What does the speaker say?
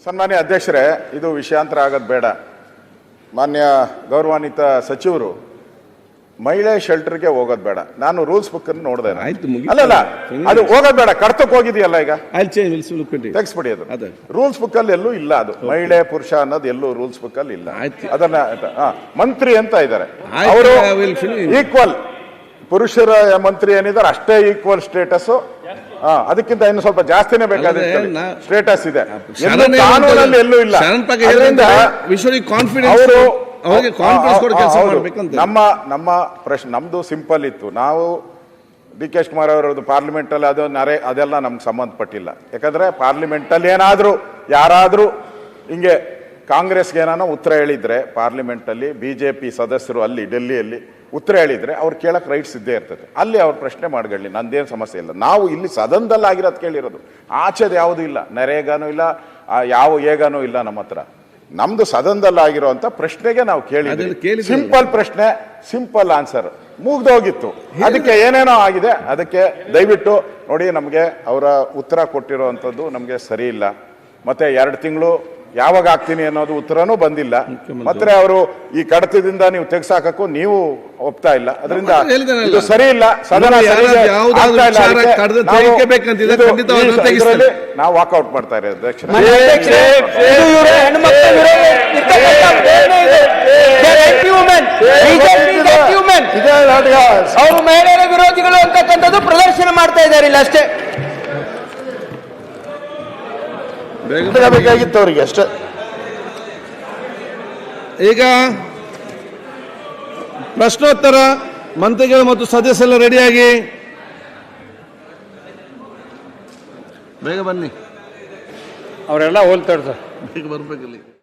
ಸನ್ಮಾನ್ಯ ಅಧ್ಯಕ್ಷರೇ, ಇದು ವಿಷಯಾಂತರ ಆಗೋದು ಬೇಡ. ಮಾನ್ಯ ಗೌರವಾನ್ವಿತ ಸಚಿವರು ಮಹಿಳೆ ಶೆಲ್ಟರ್ಗೆ ಹೋಗೋದು ಬೇಡ. ನಾನು ರೂಲ್ಸ್ ಬುಕ್ ಅನ್ನು ನೋಡಿದೆ. ಅಲ್ಲಲ್ಲ, ಅದು ಹೋಗೋದು ಬೇಡ, ಕಡ್ತಕ್ಕೆ ಹೋಗಿದೆಯಲ್ಲ ಈಗ, ತೆಗಿಸ್ಬಿಡಿ. ಅದು ರೂಲ್ಸ್ ಬುಕ್ ಅಲ್ಲಿ ಎಲ್ಲೂ ಇಲ್ಲ. ಅದು ಮಹಿಳೆ ಪುರುಷ ಅನ್ನೋದು ಎಲ್ಲೂ ರೂಲ್ಸ್ ಬುಕ್ ಅಲ್ಲಿ ಇಲ್ಲ. ಅದನ್ನ ಮಂತ್ರಿ ಅಂತ ಇದ್ದಾರೆ, ಅವರು ಈಕ್ವಲ್, ಪುರುಷರ ಮಂತ್ರಿ ಏನಿದ್ದಾರೆ ಅಷ್ಟೇ ಈಕ್ವಲ್ ಸ್ಟೇಟಸ್. ಅದಕ್ಕಿಂತ ಇನ್ನು ಸ್ವಲ್ಪ ಜಾಸ್ತಿನೇ ಬೇಕಾದ ಸ್ಟೇಟಸ್ ಇದೆ, ಕಾನೂನಲ್ಲಿ ಎಲ್ಲೂ ಇಲ್ಲ. ನಮ್ಮ ಪ್ರಶ್ನೆ ನಮ್ದು ಸಿಂಪಲ್ ಇತ್ತು. ನಾವು ಡಿ ಕೆ ಶಿವಕುಮಾರ್ ಅವರದ್ದು ಪಾರ್ಲಿಮೆಂಟ್ ಅಲ್ಲಿ ಅದೆಲ್ಲ ನಮ್ಗೆ ಸಂಬಂಧಪಟ್ಟಿಲ್ಲ. ಯಾಕಂದ್ರೆ ಪಾರ್ಲಿಮೆಂಟ್ ಅಲ್ಲಿ ಏನಾದ್ರೂ ಯಾರಾದ್ರೂ ಹಿಂಗೆ ಕಾಂಗ್ರೆಸ್ಗೆ ಏನಾನ ಉತ್ತರ ಹೇಳಿದ್ರೆ, ಪಾರ್ಲಿಮೆಂಟ್ ಅಲ್ಲಿ ಬಿಜೆಪಿ ಸದಸ್ಯರು ಅಲ್ಲಿ ಡೆಲ್ಲಿಯಲ್ಲಿ ಉತ್ತರ ಹೇಳಿದ್ರೆ ಅವ್ರು ಕೇಳಕ್ ರೈಟ್ಸ್ ಇದ್ದೇ ಇರ್ತದೆ. ಅಲ್ಲಿ ಅವ್ರ ಪ್ರಶ್ನೆ ಮಾಡ್ಕೊಳ್ಳಿ, ನಂದೇನು ಸಮಸ್ಯೆ ಇಲ್ಲ. ನಾವು ಇಲ್ಲಿ ಸದನದಲ್ಲಿ ಆಗಿರೋದು ಕೇಳಿರೋದು, ಆಚೆದು ಯಾವುದೂ ಇಲ್ಲ. ನರೇಗಾನೂ ಇಲ್ಲ, ಯಾವ ಏಗಾನೂ ಇಲ್ಲ ನಮ್ಮ ಹತ್ರ. ನಮ್ದು ಸದನದಲ್ಲಿ ಆಗಿರೋಂಥ ಪ್ರಶ್ನೆಗೆ ನಾವು ಕೇಳಿದ್ವಿ. ಸಿಂಪಲ್ ಪ್ರಶ್ನೆ, ಸಿಂಪಲ್ ಆನ್ಸರ್, ಮುಗ್ದೋಗಿತ್ತು. ಅದಕ್ಕೆ ಏನೇನೋ ಆಗಿದೆ. ಅದಕ್ಕೆ ದಯವಿಟ್ಟು ನೋಡಿ, ನಮಗೆ ಅವರ ಉತ್ತರ ಕೊಟ್ಟಿರೋವಂಥದ್ದು ನಮಗೆ ಸರಿ ಇಲ್ಲ. ಮತ್ತೆ 2 ತಿಂಗಳು ಯಾವಾಗ ಆಗ್ತೀನಿ ಅನ್ನೋದು ಉತ್ತರನೂ ಬಂದಿಲ್ಲ. ಮತ್ತೆ ಅವರು ಈ ಕಡತದಿಂದ ನೀವು ತೆಗ್ಸಾಕಕ್ಕೂ ನೀವು ಒಪ್ತಾ ಇಲ್ಲ. ಅದರಿಂದ ಇದು ಸರಿ ಇಲ್ಲ. ಸದನ ನಾವು ವಾಕೌಟ್ ಮಾಡ್ತಾ ಇರೋದು ಅಧ್ಯಕ್ಷ. ಅವರು ಮಹಿಳೆಯರ ವಿರೋಧಿಗಳು ಅಂತಕ್ಕಂಥದ್ದು ಪ್ರದರ್ಶನ ಮಾಡ್ತಾ ಇದ್ದಾರೆ ಇಲ್ಲ ಅಷ್ಟೇ. ಬೇಕಾಗಿತ್ತು ಅವರಿಗೆ ಅಷ್ಟೇ. ಈಗ ಪ್ರಶ್ನೋತ್ತರ ಮಂತ್ರಿಗಳು ಮತ್ತು ಸದಸ್ಯರೆಲ್ಲ ರೆಡಿಯಾಗಿ ಬೇಗ ಬನ್ನಿ. ಅವರೆಲ್ಲ ಹೋಲ್ತಾರೆ ಸರ್, ಬೇಗ ಬರ್ಬೇಕಲ್ಲಿ.